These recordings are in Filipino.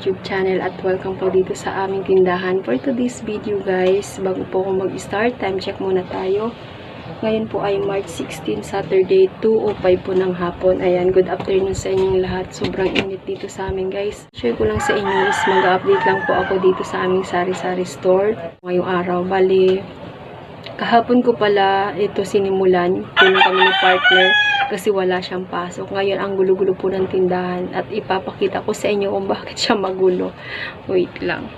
YouTube channel at welcome po dito sa aming tindahan. For today's video guys, bago po ako mag-start, time check muna tayo. Ngayon po ay March 16, Saturday, 2:05 po ng hapon. Ayan, good afternoon sa inyong lahat. Sobrang init dito sa amin guys. Share ko lang sa inyo is mag-update lang po ako dito sa aming sari-sari store. Ngayong araw, bali, kahapon ko pala ito sinimulan. Tulong kami ng partner kasi wala siyang pasok. Ngayon, ang gulo-gulo po ng tindahan at ipapakita ko sa inyo kung bakit siya magulo. Wait lang.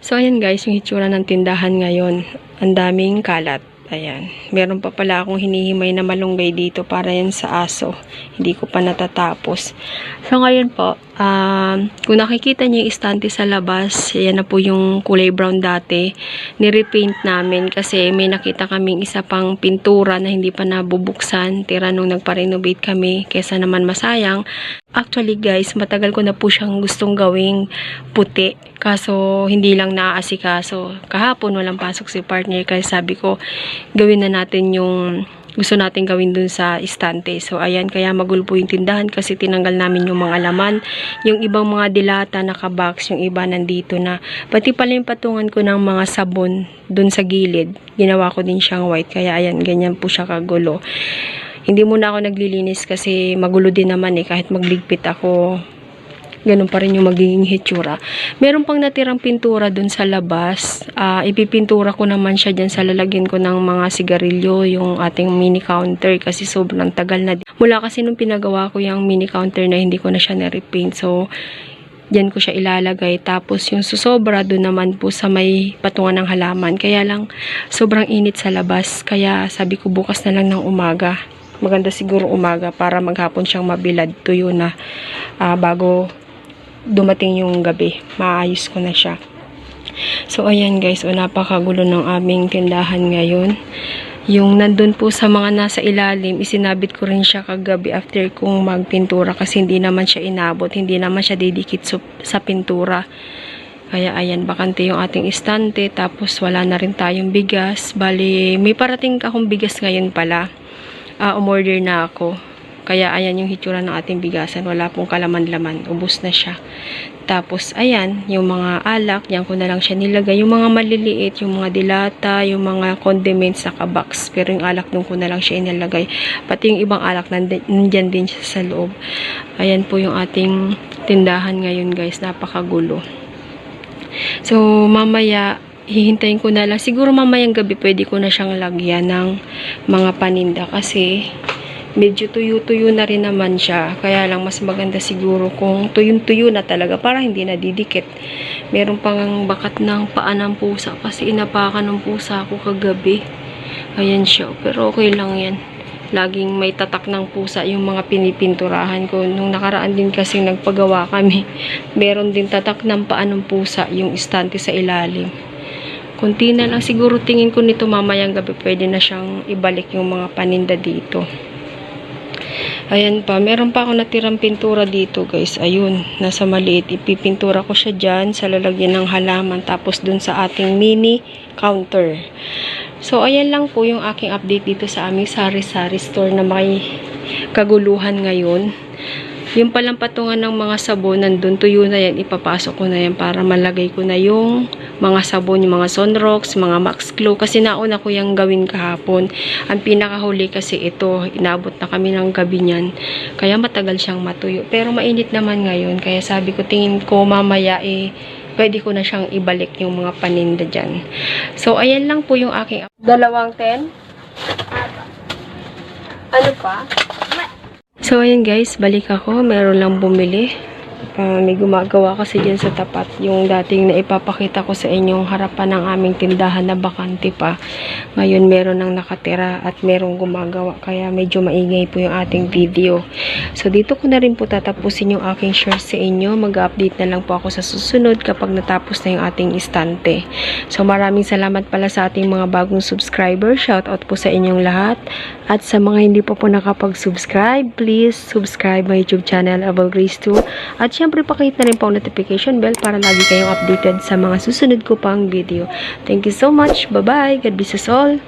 So, ayan guys, yung hitsura ng tindahan ngayon. Ang daming kalat. Ayan. Meron pa pala akong hinihimay na malunggay dito para yan sa aso. Hindi ko pa natatapos. So, ngayon po, kung nakikita niyo yung istante sa labas, yan na po yung kulay brown dati. Nirepaint namin kasi may nakita kaming isa pang pintura na hindi pa nabubuksan. Tira nung nagpa-renovate kami. Kesa naman masayang. Actually guys, matagal ko na po siyang gustong gawing puti. Kaso, hindi lang naaasikaso. Kahapon, walang pasok si partner. Kaya sabi ko, gawin na natin yung gusto natin gawin dun sa istante. So, ayan, kaya magulo po yung tindahan kasi tinanggal namin yung mga laman. Yung ibang mga dilata nakabox, yung iba nandito na. Pati pala yung patungan ko ng mga sabon dun sa gilid. Ginawa ko din siyang white. Kaya, ayan, ganyan po siya kagulo. Hindi muna ako naglilinis kasi magulo din naman eh. Kahit magligpit ako, ganun pa rin yung magiging hitsura. Meron pang natirang pintura dun sa labas. Ipipintura ko naman siya dyan sa lalagyan ko ng mga sigarilyo, yung ating mini counter kasi sobrang tagal na. Mula kasi nung pinagawa ko yung mini counter na hindi ko na siya na-repaint. So, dyan ko siya ilalagay. Tapos yung susobra dun naman po sa may patungan ng halaman. Kaya lang, sobrang init sa labas. Kaya sabi ko bukas na lang ng umaga. Maganda siguro umaga para maghapon siyang mabilad tuyo na bago dumating yung gabi. Maayos ko na siya. So, ayan guys. Napakagulo ng aming tindahan ngayon. Yung nandun po sa mga nasa ilalim, isinabit ko rin siya kagabi after kong magpintura kasi hindi naman siya inabot. Hindi naman siya didikit sa pintura. Kaya ayan, bakante yung ating istante. Tapos wala na rin tayong bigas. Bali, may parating akong bigas ngayon pala. Umorder na ako. Kaya ayan yung hitsura ng ating bigasan. Wala pong kalaman-laman. Ubus na siya. Tapos ayan, yung mga alak, yan ko na lang siya nilagay. Yung mga maliliit, yung mga dilata, yung mga condiments sa kabox. Pero yung alak doon ko na lang siya inilagay. Pati yung ibang alak, nandyan din siya sa loob. Ayan po yung ating tindahan ngayon guys. Napakagulo. So, mamaya, hihintayin ko na lang. Siguro mamayang gabi pwede ko na siyang lagyan ng mga paninda kasi medyo tuyo-tuyo na rin naman siya. Kaya lang mas maganda siguro kung tuyong-tuyo na talaga para hindi na didikit. Meron pang bakat ng paa ng pusa kasi inapakan ng pusa ako kagabi. Ayan siya. Pero okay lang yan. Laging may tatak ng pusa yung mga pinipinturahan ko. Nung nakaraan din kasi nagpagawa kami. Meron din tatak ng paa ng pusa yung istante sa ilalim. Kunti na lang siguro tingin ko nito mamayang gabi pwede na siyang ibalik yung mga paninda dito. Ayan pa, meron pa ako natirang pintura dito guys. Ayun, nasa maliit. Ipipintura ko siya dyan sa lalagyan ng halaman tapos dun sa ating mini counter. So, ayan lang po yung aking update dito sa aming sari-sari store na may kaguluhan ngayon. Yung palang patungan ng mga sabon, nandun tuyo na yan, ipapasok ko na yan para malagay ko na yung mga sabon, yung mga Sunrox, mga Max Glow. Kasi nauna ko yung gawin kahapon. Ang pinakahuli kasi ito, inabot na kami ng gabi niyan. Kaya matagal siyang matuyo. Pero mainit naman ngayon. Kaya sabi ko, tingin ko mamaya pwede ko na siyang ibalik yung mga paninda dyan. So, ayan lang po yung aking 210. Ano pa? So, ayan guys, balik ako. Meron lang bumili. May gumagawa kasi dyan sa tapat. Yung dating na ipapakita ko sa inyong harapan ng aming tindahan na bakante pa. Ngayon, meron nang nakatira at merong gumagawa. Kaya medyo maingay po yung ating video. So, dito ko na rin po tatapusin yung aking share sa inyo. Mag-update na lang po ako sa susunod kapag natapos na yung ating istante. So, maraming salamat pala sa ating mga bagong subscriber. Shoutout po sa inyong lahat. At sa mga hindi po nakapag-subscribe, please subscribe my YouTube channel, Abel Grace 2. At syempre, pakihit na rin po ang notification bell para lagi kayong updated sa mga susunod ko pang video. Thank you so much. Bye-bye. God bless us all.